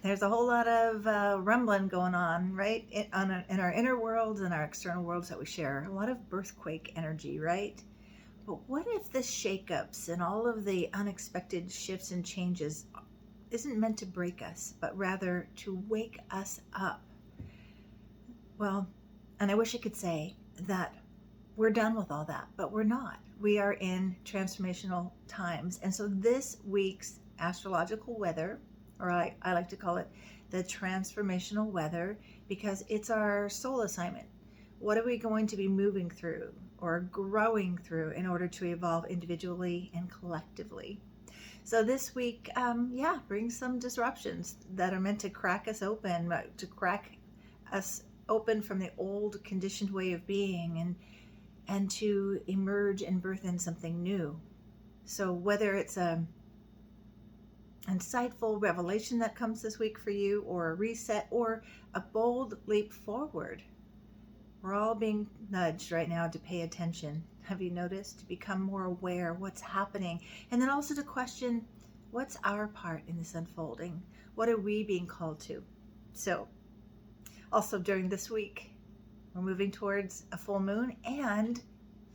There's a whole lot of rumbling going on, right? In our inner worlds and our external worlds that we share. A lot of birthquake energy, right? But what if the shakeups and all of the unexpected shifts and changes isn't meant to break us, but rather to wake us up? Well, and I wish I could say that we're done with all that, but we're not. We are in transformational times. And so this week's astrological weather, or I like to call it the transformational weather, because it's our soul assignment. What are we going to be moving through or growing through in order to evolve individually and collectively? So this week, brings some disruptions that are meant to crack us open, from the old conditioned way of being and to emerge and birth in something new. So whether it's a insightful revelation that comes this week for you, or a reset, or a bold leap forward, we're all being nudged right now to pay attention. Have you noticed? To become more aware what's happening, and then also to question what's our part in this unfolding. What are we being called to? So also during this week, we're moving towards a full moon and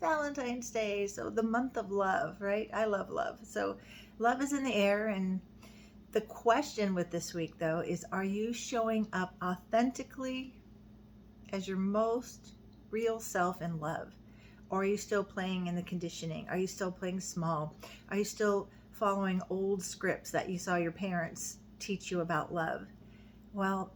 Valentine's Day. So the month of love, right? I love love. So love is in the air. And the question with this week, though, is are you showing up authentically as your most real self in love? Or are you still playing in the conditioning? Are you still playing small? Are you still following old scripts that you saw your parents teach you about love? Well,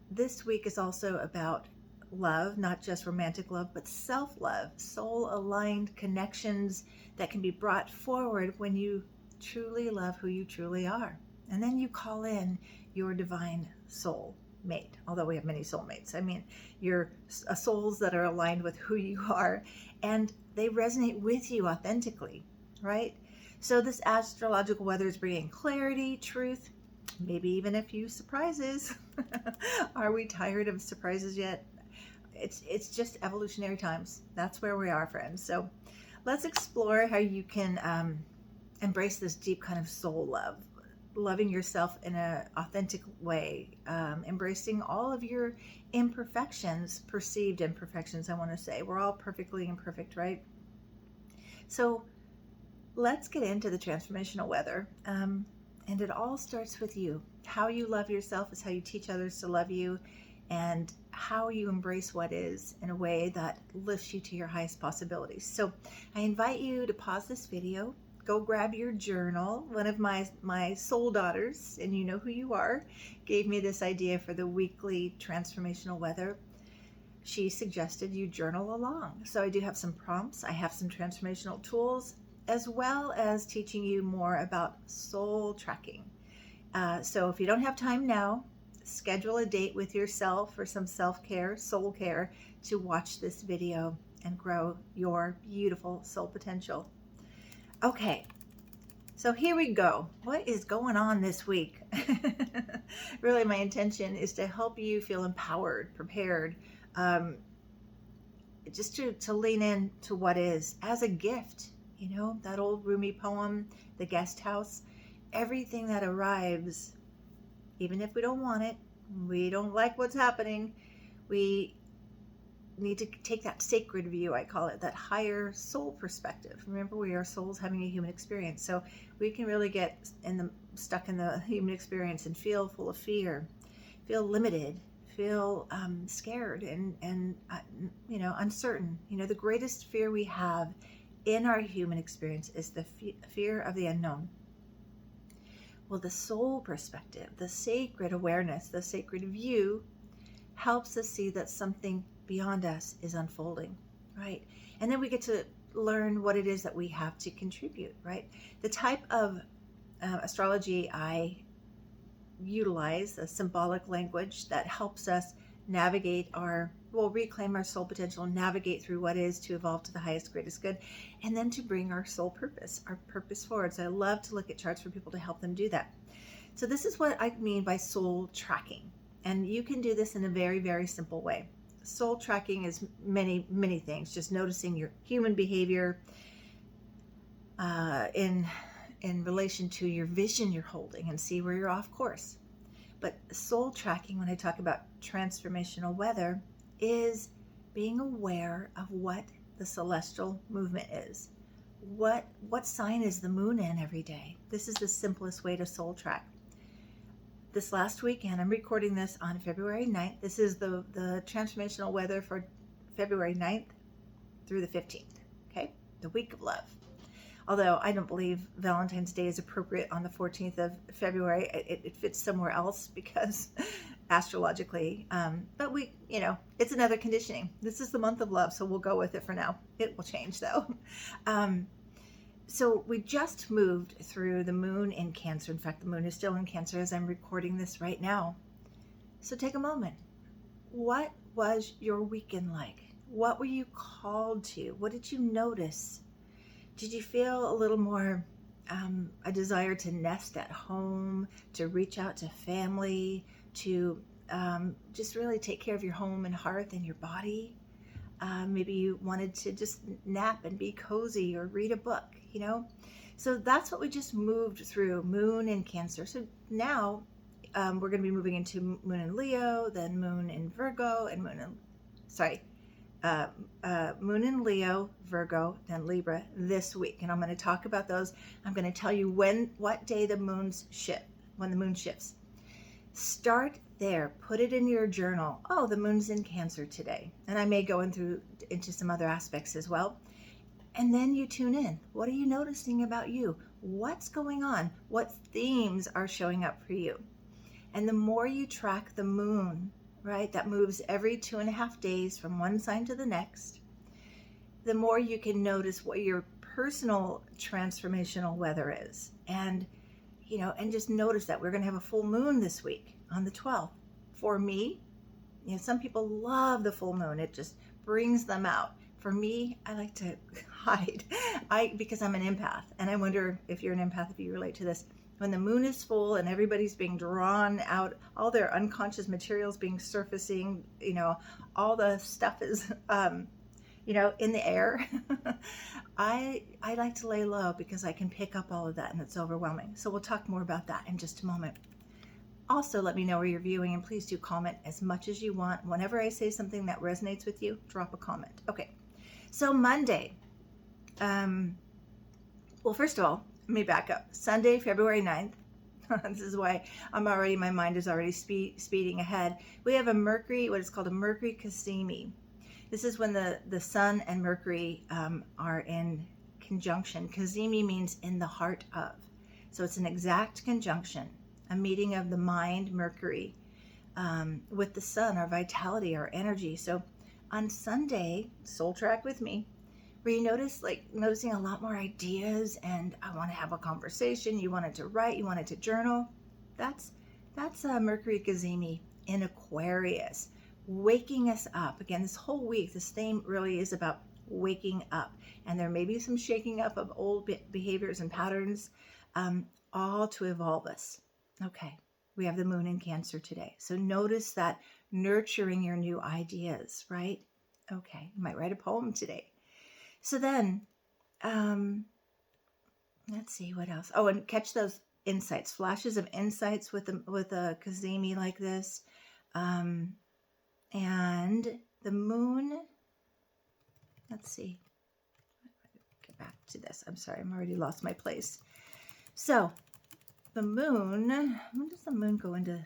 this week is also about love, not just romantic love, but self-love, soul-aligned connections that can be brought forward when you truly love who you truly are. And then you call in your divine soul mate, although we have many soulmates. I mean, your souls that are aligned with who you are, and they resonate with you authentically, right? So this astrological weather is bringing clarity, truth, maybe even a few surprises. Are we tired of surprises yet? It's just evolutionary times. That's where we are, friends. So let's explore how you can embrace this deep kind of soul love, loving yourself in an authentic way, embracing all of your imperfections, perceived imperfections, I want to say. We're all perfectly imperfect, right? So let's get into the transformational weather. And it all starts with you. How you love yourself is how you teach others to love you, and how you embrace what is in a way that lifts you to your highest possibilities. So I invite you to pause this video, go grab your journal. One of my soul daughters, and you know who you are, gave me this idea for the weekly transformational weather. She suggested you journal along. So I do have some prompts. I have some transformational tools, as well as teaching you more about soul tracking. So if you don't have time now, schedule a date with yourself for some self-care, soul care, to watch this video and grow your beautiful soul potential. Okay, so here we go. What is going on this week? Really, my intention is to help you feel empowered, prepared, just to lean in to what is as a gift. You know, that old Rumi poem, The Guest House. Everything that arrives, even if we don't want it, we don't like what's happening, we need to take that sacred view, I call it, that higher soul perspective. Remember, we are souls having a human experience, so we can really get stuck in the human experience and feel full of fear, feel limited, feel scared and uncertain. You know, the greatest fear we have in our human experience is the fear of the unknown. Well, the soul perspective, the sacred awareness, the sacred view helps us see that something beyond us is unfolding, right? And then we get to learn what it is that we have to contribute, right? The type of astrology I utilize, a symbolic language that helps us navigate reclaim our soul potential, navigate through what is to evolve to the highest, greatest good, and then to bring our soul purpose, our purpose forward. So I love to look at charts for people to help them do that. So this is what I mean by soul tracking. And you can do this in a very, very simple way. Soul tracking is many, many things. Just noticing your human behavior in relation to your vision you're holding and see where you're off course. But soul tracking, when I talk about transformational weather, is being aware of what the celestial movement is. What sign is the moon in every day? This is the simplest way to soul track. This last weekend, I'm recording this on February 9th. This is the transformational weather for February 9th through the 15th, okay? The week of love. Although I don't believe Valentine's Day is appropriate on the 14th of February. It fits somewhere else because astrologically, but we, it's another conditioning. This is the month of love, so we'll go with it for now. It will change though. So we just moved through the moon in Cancer. In fact, the moon is still in Cancer as I'm recording this right now. So take a moment. What was your weekend like? What were you called to? What did you notice? Did you feel a little more a desire to nest at home, to reach out to family, to just really take care of your home and hearth and your body? Maybe you wanted to just nap and be cozy or read a book, So that's what we just moved through, moon in Cancer. So now we're going to be moving into moon in Leo, then moon in Virgo, and moon in Leo, Virgo, then Libra this week. And I'm going to talk about those. I'm going to tell you what day the moons shift, when the moon shifts. Start there. Put it in your journal. Oh, the moon's in Cancer today. And I may go into some other aspects as well. And then you tune in. What are you noticing about you? What's going on? What themes are showing up for you? And the more you track the moon, right, that moves every 2.5 days from one sign to the next, the more you can notice what your personal transformational weather is. And just notice that we're going to have a full moon this week on the 12th. For me, some people love the full moon. It just brings them out. For me, I like to hide because I'm an empath. And I wonder if you're an empath, if you relate to this. When the moon is full and everybody's being drawn out, all their unconscious materials being surfacing, all the stuff is, in the air. I like to lay low because I can pick up all of that and it's overwhelming. So we'll talk more about that in just a moment. Also, let me know where you're viewing, and please do comment as much as you want. Whenever I say something that resonates with you, drop a comment. Okay, so Monday. Well, first of all, let me back up. Sunday, February 9th. This is why my mind is already speeding ahead. We have what is called a Mercury Cazimi. This is when the Sun and Mercury are in conjunction. Cazimi means in the heart of. So it's an exact conjunction, a meeting of the mind, Mercury, with the Sun, our vitality, our energy. So on Sunday, soul track with me, where you noticing a lot more ideas, and I want to have a conversation. You wanted to write, you wanted to journal. That's Mercury Cazimi in Aquarius, waking us up. Again, this whole week, this theme really is about waking up, and there may be some shaking up of old behaviors and patterns, all to evolve us. Okay, we have the moon in Cancer today, so notice that nurturing your new ideas, right? Okay, you might write a poem today. So then, let's see what else. Oh, and catch those insights, flashes of insights with a Cazimi like this. And the moon, let's see. Get back to this. I'm sorry, I'm already lost my place. So the moon, when does the moon go into?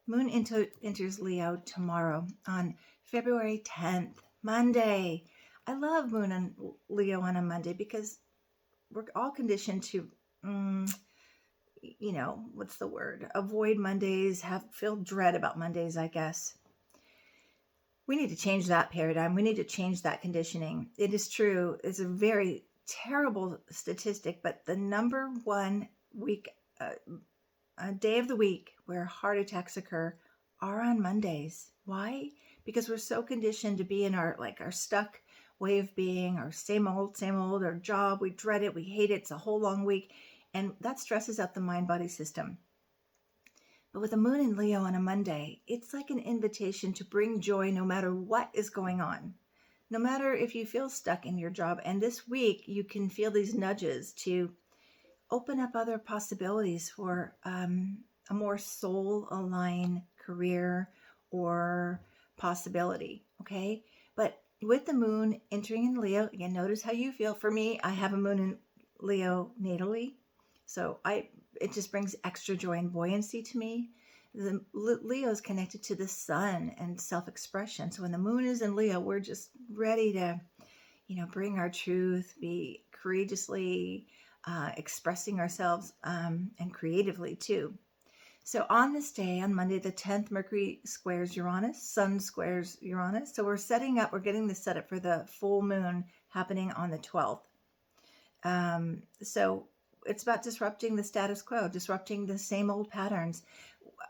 Moon enters Leo tomorrow on February 10th, Monday. I love moon and Leo on a Monday because we're all conditioned to, what's the word? Avoid Mondays, feel dread about Mondays, I guess. We need to change that paradigm. We need to change that conditioning. It is true. It's a very terrible statistic, but the number one day of the week where heart attacks occur are on Mondays. Why? Because we're so conditioned to be in our stuck way of being, our same old, our job. We dread it. We hate it. It's a whole long week. And that stresses out the mind-body system. But with the moon in Leo on a Monday, it's like an invitation to bring joy no matter what is going on. No matter if you feel stuck in your job. And this week, you can feel these nudges to open up other possibilities for a more soul-aligned career or possibility, okay? But with the moon entering in Leo, again, notice how you feel. For me, I have a moon in Leo natally, so it just brings extra joy and buoyancy to me. The Leo is connected to the sun and self-expression. So when the moon is in Leo, we're just ready to, bring our truth, be courageously expressing ourselves and creatively too. So on this day, on Monday the 10th, Mercury squares Uranus, Sun squares Uranus. So we're getting this set up for the full moon happening on the 12th. So it's about disrupting the status quo, disrupting the same old patterns,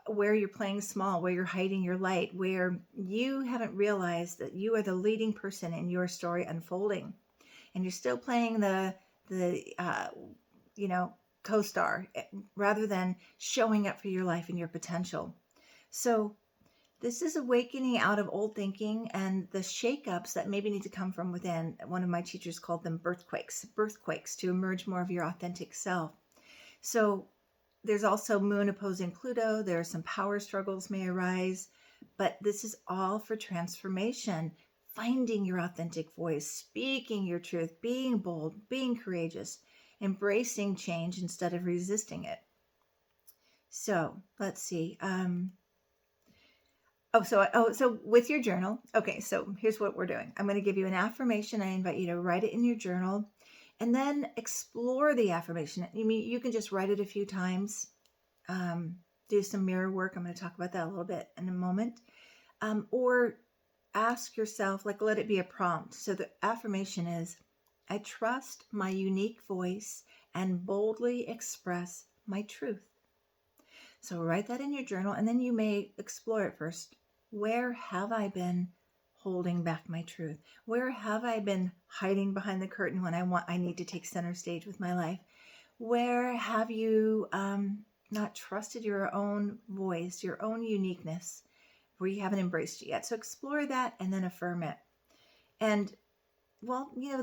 where you're playing small, where you're hiding your light, where you haven't realized that you are the leading person in your story unfolding, and you're still playing the co-star rather than showing up for your life and your potential. So this is awakening out of old thinking and the shakeups that maybe need to come from within. One of my teachers called them birthquakes to emerge more of your authentic self. So there's also moon opposing Pluto. There are some power struggles may arise, but this is all for transformation, finding your authentic voice, speaking your truth, being bold, being courageous, embracing change instead of resisting it. So let's see. So with your journal, okay, so here's what we're doing. I'm going to give you an affirmation. I invite you to write it in your journal and then explore the affirmation. You can just write it a few times, do some mirror work. I'm going to talk about that a little bit in a moment. Or ask yourself, let it be a prompt. So the affirmation is, I trust my unique voice and boldly express my truth. So write that in your journal, and then you may explore it first. Where have I been holding back my truth? Where have I been hiding behind the curtain when I need to take center stage with my life? Where have you not trusted your own voice, your own uniqueness, where you haven't embraced it yet? So explore that and then affirm it. And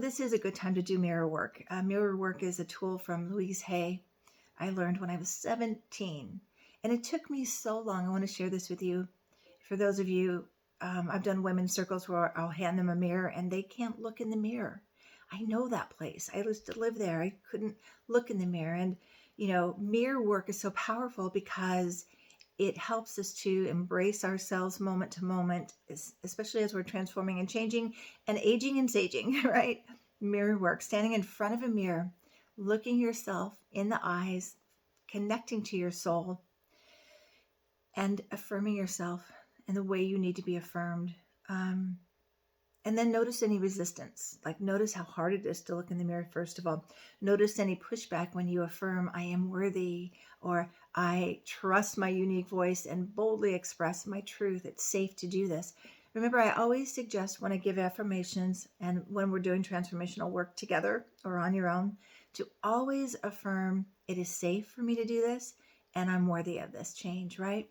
this is a good time to do mirror work. Mirror work is a tool from Louise Hay I learned when I was 17. And it took me so long. I want to share this with you. For those of you, I've done women's circles where I'll hand them a mirror and they can't look in the mirror. I know that place. I used to live there. I couldn't look in the mirror. And, mirror work is so powerful because it helps us to embrace ourselves moment to moment, especially as we're transforming and changing and aging and saging, right? Mirror work, standing in front of a mirror, looking yourself in the eyes, connecting to your soul, and affirming yourself in the way you need to be affirmed. And then notice any resistance. Notice how hard it is to look in the mirror, first of all. Notice any pushback when you affirm, I am worthy, or I trust my unique voice and boldly express my truth. It's safe to do this. Remember, I always suggest when I give affirmations and when we're doing transformational work together or on your own, to always affirm it is safe for me to do this and I'm worthy of this change, right?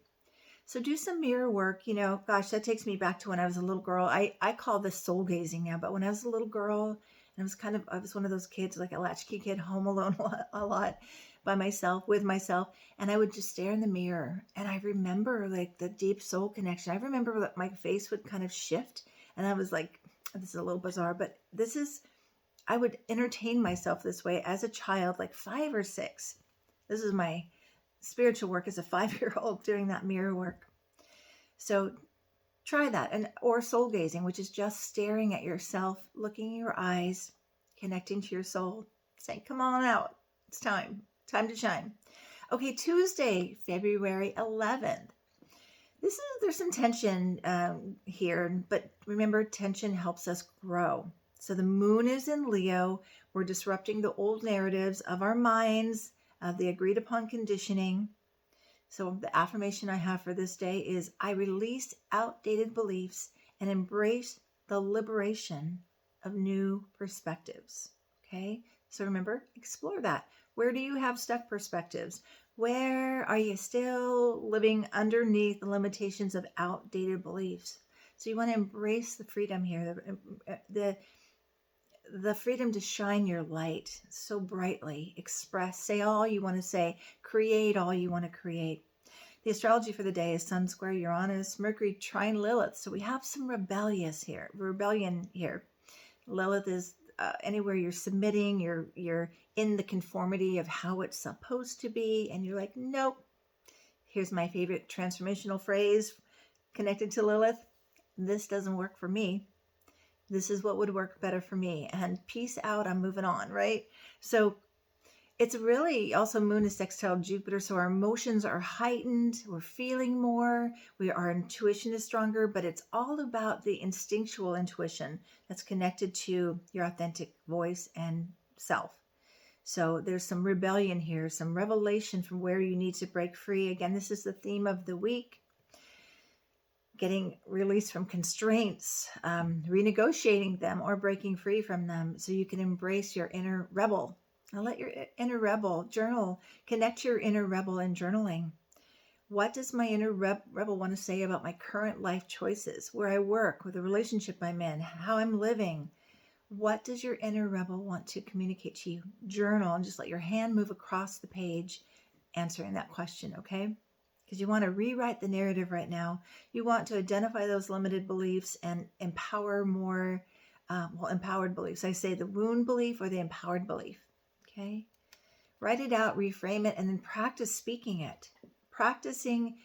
So do some mirror work. Gosh, that takes me back to when I was a little girl. I call this soul gazing now, but when I was a little girl, and I was one of those kids, like a latchkey kid, home alone a lot by myself, with myself, and I would just stare in the mirror. And I remember the deep soul connection. I remember that my face would kind of shift, and I was like, this is a little bizarre, but I would entertain myself this way as a child, like 5 or 6. This is my spiritual work as a 5-year-old doing that mirror work. So try that. Or soul gazing, which is just staring at yourself, looking in your eyes, connecting to your soul, saying, come on out. It's time to shine. Okay, Tuesday, February 11th. There's some tension here, but remember, tension helps us grow. So the moon is in Leo. We're disrupting the old narratives of our minds, of the agreed upon conditioning. So the affirmation I have for this day is, I release outdated beliefs and embrace the liberation of new perspectives. Okay, so remember, explore that. Where do you have stuck perspectives? Where are you still living underneath the limitations of outdated beliefs? So you want to embrace the freedom here, the freedom to shine your light so brightly, say all you want to say, create all you want to create. The astrology for the day is Sun square Uranus, Mercury trine Lilith. So we have some rebellion here. Lilith is anywhere you're submitting, you're in the conformity of how it's supposed to be, and you're like, nope. Here's my favorite transformational phrase connected to Lilith. This doesn't work for me. This is what would work better for me. And peace out, I'm moving on, right? So it's really also moon is sextile Jupiter. So our emotions are heightened. We're feeling more. Our intuition is stronger, but it's all about the instinctual intuition that's connected to your authentic voice and self. So there's some rebellion here, some revelation from where you need to break free. Again, this is the theme of the week. Getting released from constraints, renegotiating them or breaking free from them so you can embrace your inner rebel. Now let your inner rebel journal, connect your inner rebel in journaling. What does my inner rebel want to say about my current life choices, where I work, with the relationship I'm in, how I'm living? What does your inner rebel want to communicate to you? Journal and just let your hand move across the page answering that question, okay? Because you want to rewrite the narrative right now. You want to identify those limited beliefs and empower more, empowered beliefs. I say the wound belief or the empowered belief, okay? Write it out, reframe it, and then practice speaking it. Practicing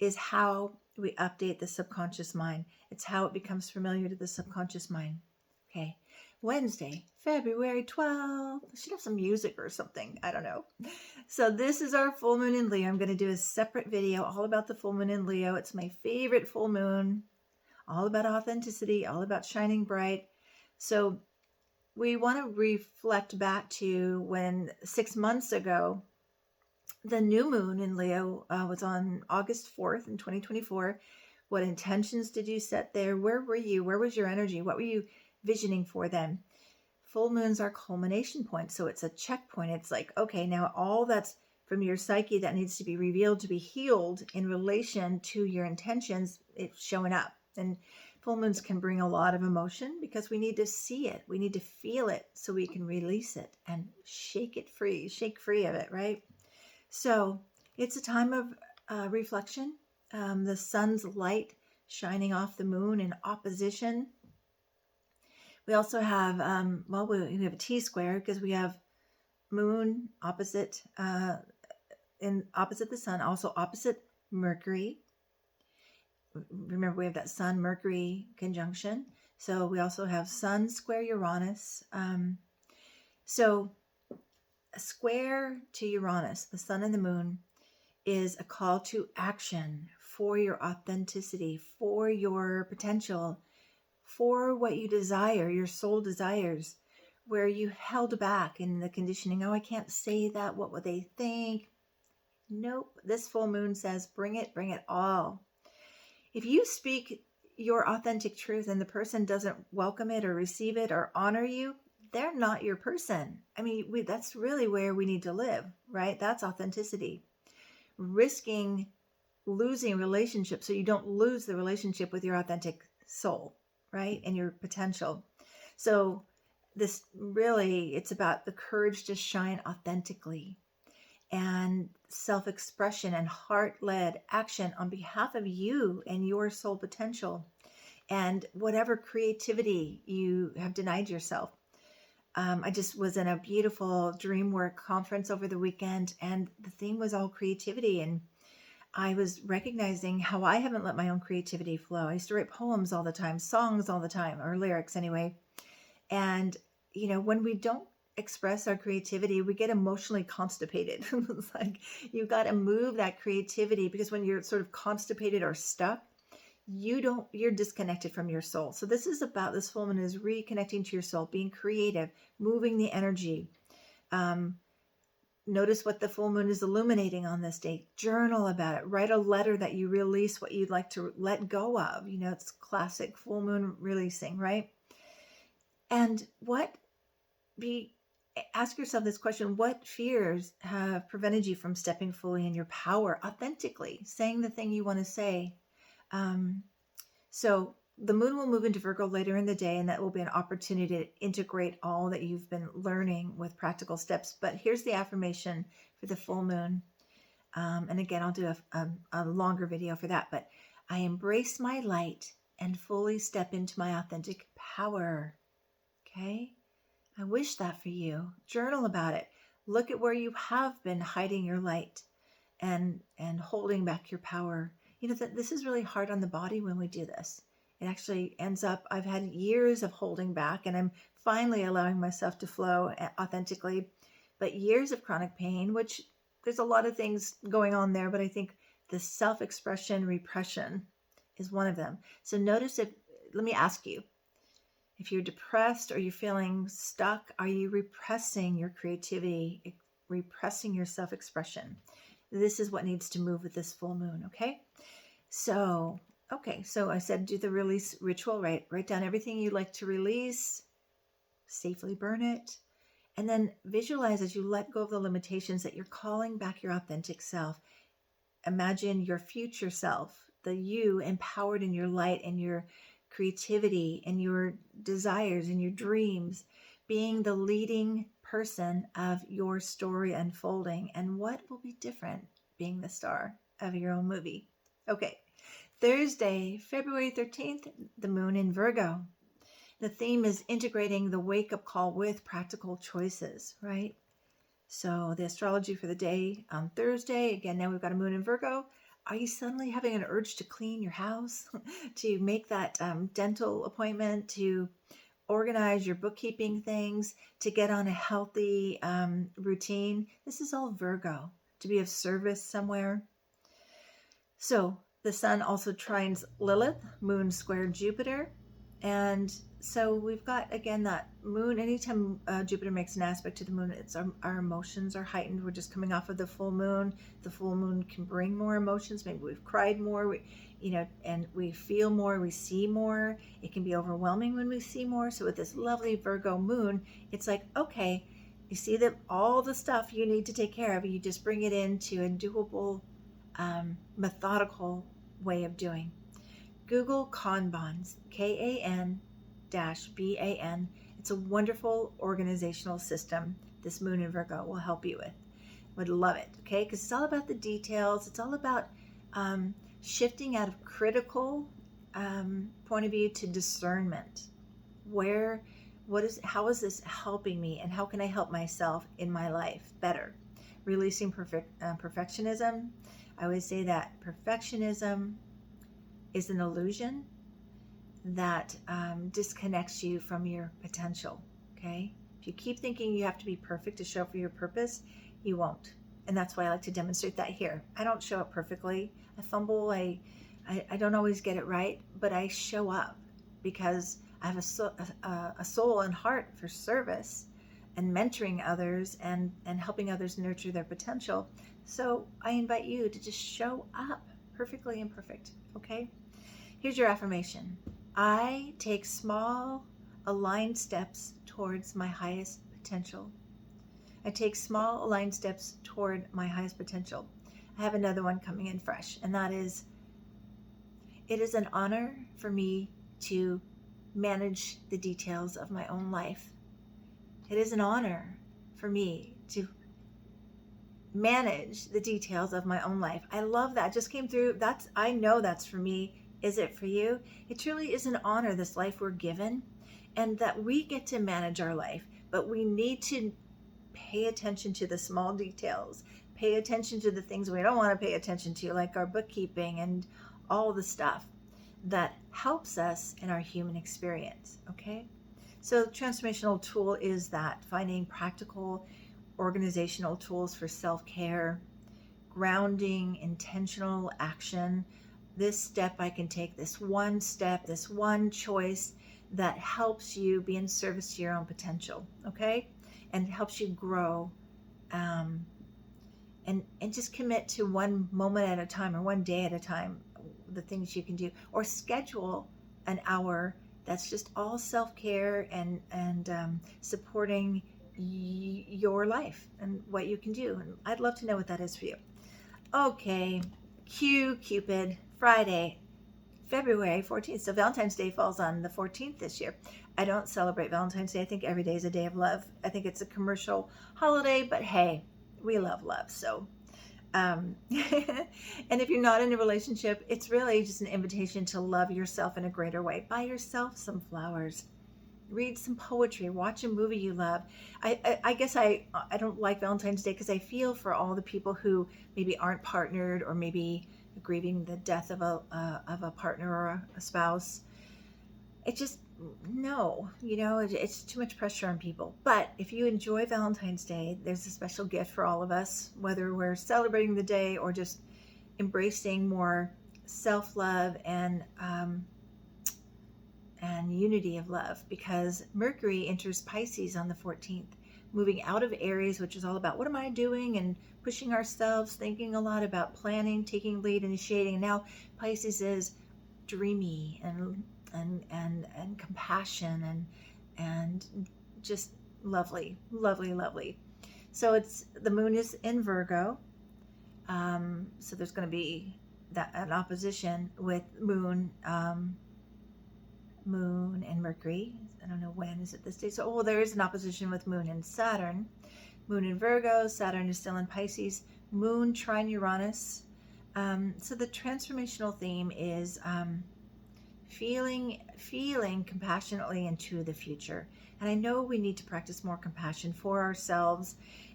is how we update the subconscious mind. It's how it becomes familiar to the subconscious mind, okay? Wednesday, February 12th. I should have some music or something. I don't know. So this is our full moon in Leo. I'm going to do a separate video all about the full moon in Leo. It's my favorite full moon. All about authenticity, all about shining bright. So we want to reflect back to when 6 months ago, the new moon in Leo was on August 4th in 2024. What intentions did you set there? Where were you? Where was your energy? What were you visioning for them? Full moons are culmination points. So it's a checkpoint. It's like, okay, now all that's from your psyche that needs to be revealed, to be healed in relation to your intentions, it's showing up. And full moons can bring a lot of emotion because we need to see it. We need to feel it so we can release it and shake free of it, right? So it's a time of reflection. The sun's light shining off the moon in opposition. We also have, we have a T-square because we have moon opposite the sun, also opposite Mercury. Remember, we have that sun-Mercury conjunction. So we also have sun square Uranus. So a square to Uranus, the sun and the moon, is a call to action for your authenticity, for your potential, for what you desire, your soul desires, where you held back in the conditioning. Oh, I can't say that. What would they think? Nope. This full moon says, bring it all. If you speak your authentic truth and the person doesn't welcome it or receive it or honor you, they're not your person. I mean, that's really where we need to live, right? That's authenticity. Risking losing relationships so you don't lose the relationship with your authentic soul, right? And your potential. So this really, it's about the courage to shine authentically and self-expression and heart-led action on behalf of you and your soul potential and whatever creativity you have denied yourself. I just was in a beautiful DreamWork conference over the weekend, and the theme was all creativity. And I was recognizing how I haven't let my own creativity flow. I used to write poems all the time, songs all the time, or lyrics anyway. And, when we don't express our creativity, we get emotionally constipated. It's like you got to move that creativity, because when you're sort of constipated or stuck, you're disconnected from your soul. So this full moon is reconnecting to your soul, being creative, moving the energy. Notice what the full moon is illuminating on this day. Journal about it. Write a letter that you release what you'd like to let go of. It's classic full moon releasing, right? And ask yourself this question: what fears have prevented you from stepping fully in your power, authentically, saying the thing you want to say? So the moon will move into Virgo later in the day, and that will be an opportunity to integrate all that you've been learning with practical steps. But here's the affirmation for the full moon. And again, I'll do a longer video for that, but I embrace my light and fully step into my authentic power. Okay. I wish that for you. Journal about it. Look at where you have been hiding your light and holding back your power. You know that this is really hard on the body when we do this. It actually ends up, I've had years of holding back, and I'm finally allowing myself to flow authentically, but years of chronic pain, which there's a lot of things going on there, but I think the self-expression repression is one of them. So notice if, let me ask you, if you're depressed or you're feeling stuck, are you repressing your creativity, repressing your self-expression? This is what needs to move with this full moon, okay? So I said do the release ritual, right? Write down everything you'd like to release, safely burn it, and then visualize as you let go of the limitations that you're calling back your authentic self. Imagine your future self, the you empowered in your light and your creativity and your desires and your dreams, being the leading person of your story unfolding. And what will be different being the star of your own movie? Okay, Thursday, February 13th, the moon in Virgo. The theme is integrating the wake-up call with practical choices, right? So the astrology for the day on Thursday, again, now we've got a moon in Virgo. Are you suddenly having an urge to clean your house, to make that dental appointment, to organize your bookkeeping things, to get on a healthy routine? This is all Virgo, to be of service somewhere. So the sun also trines Lilith, moon square Jupiter. And so we've got, again, that moon. Anytime Jupiter makes an aspect to the moon, it's our emotions are heightened. We're just coming off of the full moon. The full moon can bring more emotions. Maybe we've cried more, and we feel more, we see more. It can be overwhelming when we see more. So with this lovely Virgo moon, it's like, okay, you see that all the stuff you need to take care of, you just bring it into a doable, methodical way of doing. Google Kanban, Kan-ban. It's a wonderful organizational system this moon in Virgo will help you with. Would love it, okay? Because it's all about the details. It's all about shifting out of critical point of view to discernment. How is this helping me, and how can I help myself in my life better? Releasing perfectionism. I always say that perfectionism is an illusion that disconnects you from your potential, okay? If you keep thinking you have to be perfect to show up for your purpose, you won't. And that's why I like to demonstrate that here. I don't show up perfectly. I fumble. I don't always get it right, but I show up because I have a soul and heart for service and mentoring others and helping others nurture their potential. So I invite you to just show up perfectly imperfect, okay? Here's your affirmation. I take small, aligned steps towards my highest potential. I take small, aligned steps toward my highest potential. I have another one coming in fresh, and that is, it is an honor for me to manage the details of my own life. It is an honor for me to manage the details of my own life. I love that. Just came through. I know that's for me. Is it for you? It truly is an honor, this life we're given, and that we get to manage our life, but we need to pay attention to the small details, pay attention to the things we don't want to pay attention to, like our bookkeeping and all the stuff that helps us in our human experience, okay? So transformational tool is that, finding practical organizational tools for self-care, grounding, intentional action. This step I can take, this one step, this one choice that helps you be in service to your own potential, okay? And helps you grow, and just commit to one moment at a time or one day at a time, the things you can do, or schedule an hour that's just all self-care and supporting your life and what you can do. And I'd love to know what that is for you. Okay, Cupid, Friday, February 14th. So Valentine's Day falls on the 14th this year. I don't celebrate Valentine's Day. I think every day is a day of love. I think it's a commercial holiday, but hey, we love love. So And if you're not in a relationship, it's really just an invitation to love yourself in a greater way. Buy yourself some flowers, read some poetry, watch a movie you love. I guess I don't like Valentine's Day because I feel for all the people who maybe aren't partnered or maybe grieving the death of a partner or a spouse. It just, no, it's too much pressure on people. But if you enjoy Valentine's Day, there's a special gift for all of us, whether we're celebrating the day or just embracing more self-love and unity of love, because Mercury enters Pisces on the 14th, moving out of Aries, which is all about what am I doing and pushing ourselves, thinking a lot about planning, taking lead, initiating. Now Pisces is dreamy and compassion and just lovely, lovely, lovely. So it's the moon is in Virgo, so there's going to be an opposition with Moon and Mercury. I don't know when is it this day. So, there is an opposition with Moon and Saturn. Moon in Virgo, Saturn is still in Pisces. Moon trine Uranus. So the transformational theme is feeling compassionately into the future. And I know we need to practice more compassion for ourselves.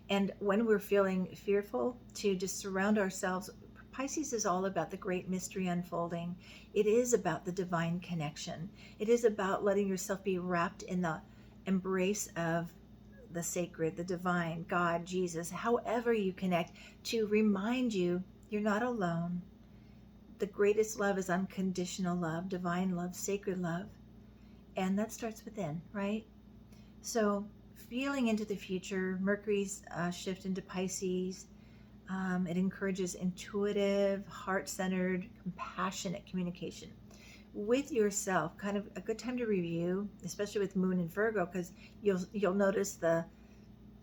And when we're feeling fearful, to just surround ourselves. Pisces is all about the great mystery unfolding. It is about the divine connection. It is about letting yourself be wrapped in the embrace of the sacred, the divine, God, Jesus, however you connect, to remind you you're not alone. The greatest love is unconditional love, divine love, sacred love. And that starts within, right? So feeling into the future, Mercury's shift into Pisces. It encourages intuitive, heart-centered, compassionate communication with yourself. Kind of a good time to review, especially with Moon in Virgo, because you'll notice the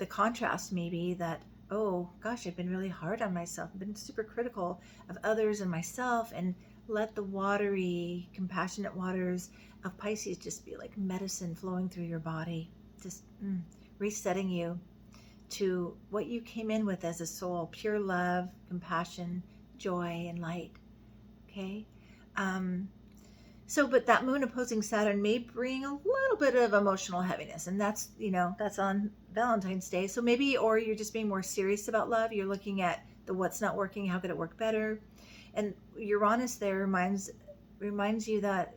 contrast maybe that, oh gosh, I've been really hard on myself. I've been super critical of others and myself, and let the watery, compassionate waters of Pisces just be like medicine flowing through your body, just resetting you to what you came in with as a soul: pure love, compassion, joy, and light. Okay? But that moon opposing Saturn may bring a little bit of emotional heaviness, and that's on Valentine's Day. So maybe, or you're just being more serious about love. You're looking at the what's not working, how could it work better? And Uranus there reminds you that,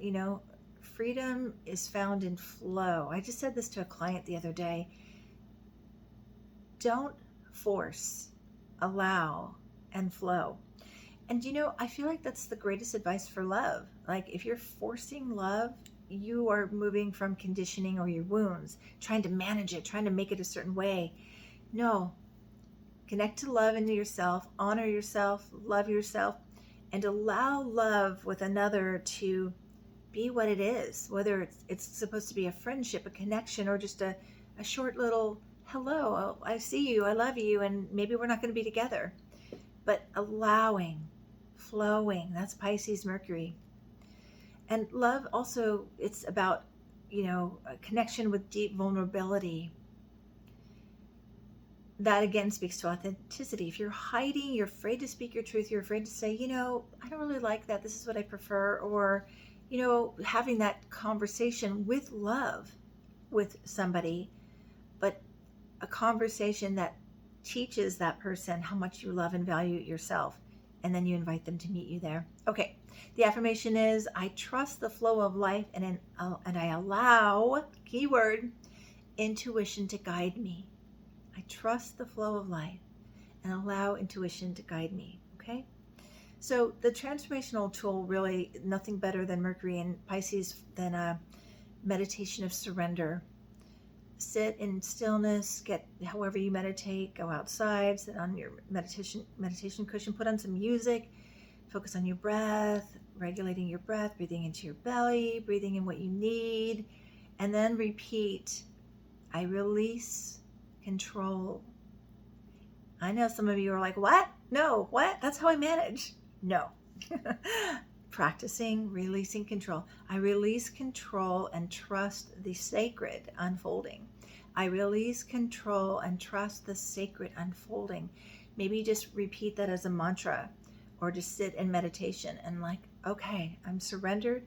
freedom is found in flow. I just said this to a client the other day. Don't force, allow, and flow. And I feel like that's the greatest advice for love. Like, if you're forcing love, you are moving from conditioning or your wounds, trying to manage it, trying to make it a certain way. No, connect to love into yourself, honor yourself, love yourself, and allow love with another to be what it is, whether it's supposed to be a friendship, a connection, or just a short little hello, I see you, I love you, and maybe we're not going to be together. But allowing, flowing, that's Pisces Mercury. And love also, it's about, a connection with deep vulnerability. That again speaks to authenticity. If you're hiding, you're afraid to speak your truth, you're afraid to say, I don't really like that, this is what I prefer, or, having that conversation with love with somebody, but a conversation that teaches that person how much you love and value yourself, and then you invite them to meet you there. Okay, the affirmation is, I trust the flow of life and I allow, keyword, intuition to guide me. I trust the flow of life and allow intuition to guide me. Okay, so the transformational tool, really nothing better than Mercury in Pisces than a meditation of surrender. Sit in stillness, get however you meditate, go outside, sit on your meditation cushion, put on some music, focus on your breath, regulating your breath, breathing into your belly, breathing in what you need, and then repeat, I release control. I know some of you are like, what? No, what? That's how I manage. No. Practicing releasing control. I release control and trust the sacred unfolding. I release control and trust the sacred unfolding. Maybe just repeat that as a mantra, or just sit in meditation and like, okay, I'm surrendered.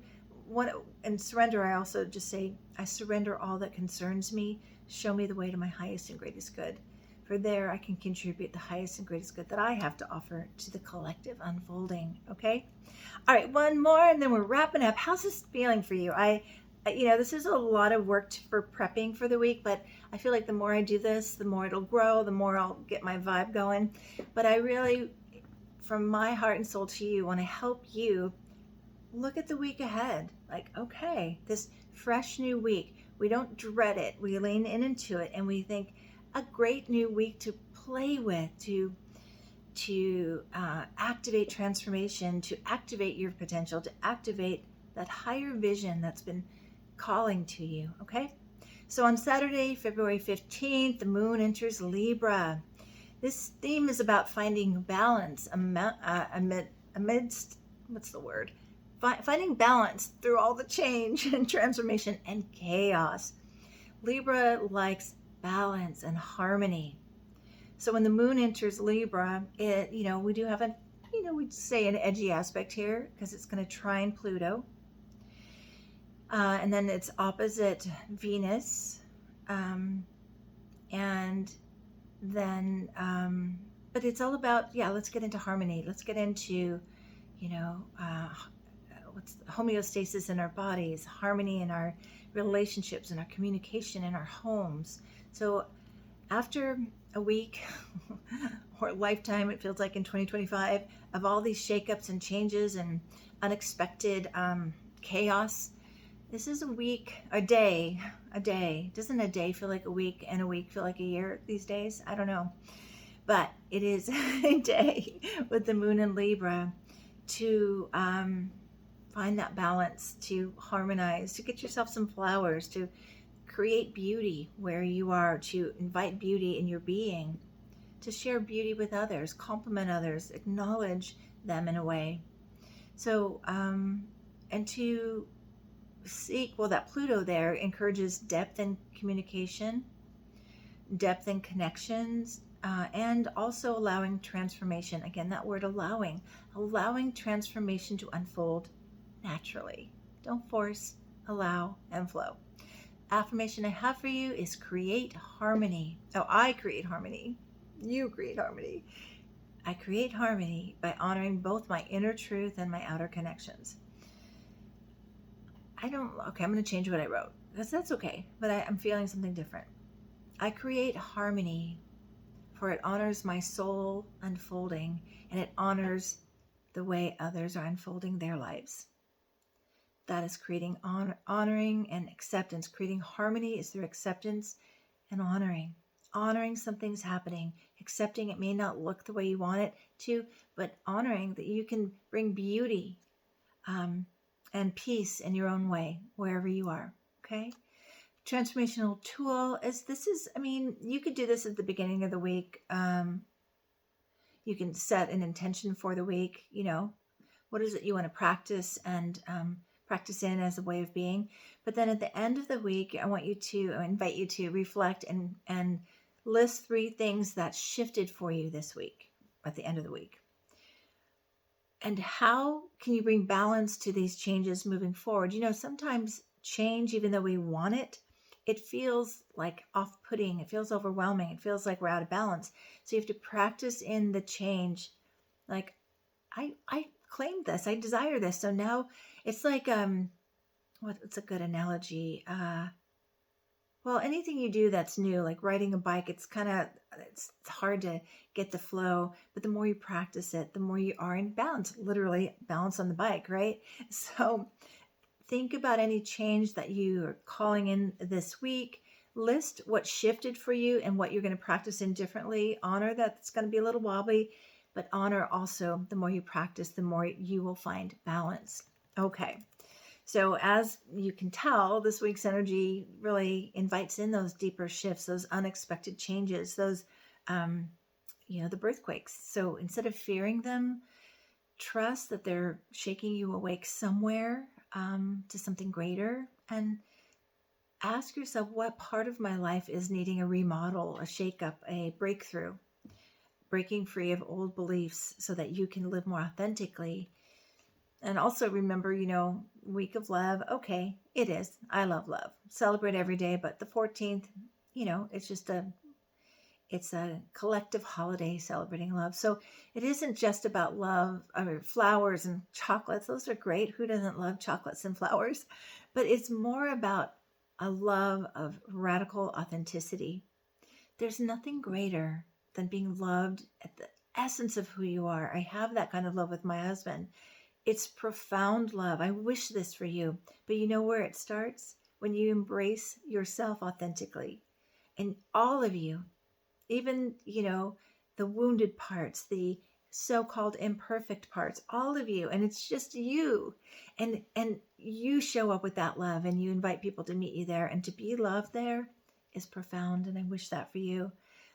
And surrender, I also just say, I surrender all that concerns me. Show me the way to my highest and greatest good. For there, I can contribute the highest and greatest good that I have to offer to the collective unfolding. Okay. All right, one more, and then we're wrapping up. How's this feeling for you? This is a lot of work for prepping for the week, but I feel like the more I do this, the more it'll grow, the more I'll get my vibe going. But I really, from my heart and soul to you, want to help you look at the week ahead. Like, okay, this fresh new week, we don't dread it. We lean into it, and we think a great new week to play with, to activate transformation, to activate your potential, to activate that higher vision that's been calling to you. Okay. So on Saturday, February 15th, the moon enters Libra. This theme is about finding balance amidst, what's the word? Finding balance through all the change and transformation and chaos. Libra likes balance and harmony. So when the moon enters Libra, we do have we'd say an edgy aspect here because it's going to trine Pluto. And then it's opposite Venus. And then, but it's all about, let's get into harmony. Let's get into, what's homeostasis in our bodies, harmony in our relationships, in our communication, in our homes. So after a week or a lifetime, it feels like in 2025, of all these shakeups and changes and unexpected chaos, this is a day. Doesn't a day feel like a week and a week feel like a year these days? I don't know. But it is a day with the moon in Libra to find that balance, to harmonize, to get yourself some flowers, to create beauty where you are, to invite beauty in your being, to share beauty with others, compliment others, acknowledge them in a way. So, and to seek, that Pluto there encourages depth in communication, depth in connections, and also allowing transformation. Again, that word allowing transformation to unfold naturally. Don't force, allow, and flow. Affirmation I have for you is create harmony. Oh, I create harmony. You create harmony. I create harmony by honoring both my inner truth and my outer connections. I'm going to change what I wrote. That's okay, but I'm feeling something different. I create harmony, for it honors my soul unfolding, and it honors the way others are unfolding their lives. That is creating honoring and acceptance. Creating harmony is through acceptance and honoring something's happening, accepting it may not look the way you want it to, but honoring that you can bring beauty and peace in your own way, wherever you are. Okay. Transformational tool you could do this at the beginning of the week. You can set an intention for the week. What is it you want to practice and practice in as a way of being. But then at the end of the week, I invite you to reflect and list 3 things that shifted for you this week at the end of the week. And how can you bring balance to these changes moving forward? Sometimes change, even though we want it, it feels like off-putting. It feels overwhelming. It feels like we're out of balance. So you have to practice in the change. Like, I claim this. I desire this. So now it's like, what's a good analogy? Anything you do that's new, like riding a bike, it's hard to get the flow, but the more you practice it, the more you are in balance, literally balance on the bike, right? So think about any change that you are calling in this week. List what shifted for you and what you're going to practice in differently. Honor that it's going to be a little wobbly, but honor also the more you practice, the more you will find balance. Okay. So as you can tell, this week's energy really invites in those deeper shifts, those unexpected changes, those, the birthquakes. So instead of fearing them, trust that they're shaking you awake somewhere to something greater, and ask yourself, what part of my life is needing a remodel, a shakeup, a breakthrough? breaking free of old beliefs so that you can live more authentically. And also remember, week of love. Okay, it is. I love love. Celebrate every day, but the 14th, it's a collective holiday celebrating love. So it isn't just about love. I mean, flowers and chocolates. Those are great. Who doesn't love chocolates and flowers? But it's more about a love of radical authenticity. There's nothing greater than being loved at the essence of who you are. I have that kind of love with my husband. It's profound love. I wish this for you. But you know where it starts? When you embrace yourself authentically. And all of you, even, the wounded parts, the so-called imperfect parts, all of you, and it's just you. And you show up with that love and you invite people to meet you there, and to be loved there is profound. And I wish that for you.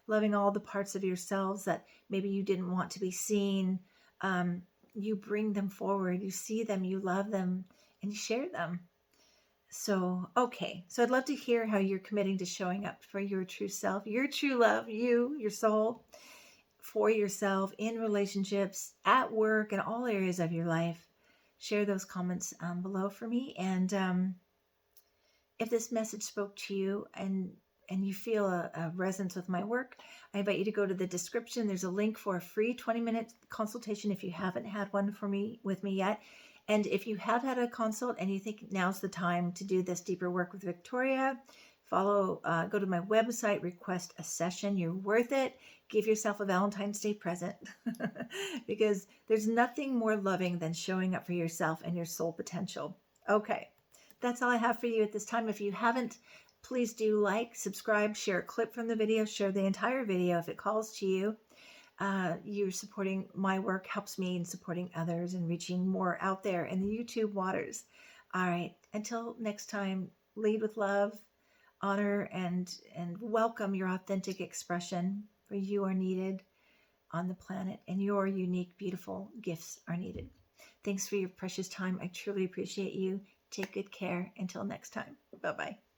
Loving all the parts of yourselves that maybe you didn't want to be seen. You bring them forward, you see them, you love them, and you share them. So, okay. So I'd love to hear how you're committing to showing up for your true self, your true love, your soul, for yourself, in relationships, at work, in all areas of your life. Share those comments below for me. And if this message spoke to you and you feel a resonance with my work, I invite you to go to the description. There's a link for a free 20-minute consultation if you haven't had one with me yet. And if you have had a consult and you think now's the time to do this deeper work with Victoria, go to my website, request a session. You're worth it. Give yourself a Valentine's Day present because there's nothing more loving than showing up for yourself and your soul potential. Okay, that's all I have for you at this time. If you haven't, please do like, subscribe, share a clip from the video, share the entire video if it calls to you. You're supporting my work, helps me in supporting others and reaching more out there in the YouTube waters. All right, until next time, lead with love, honor, and welcome your authentic expression, for you are needed on the planet and your unique, beautiful gifts are needed. Thanks for your precious time. I truly appreciate you. Take good care. Until next time. Bye-bye.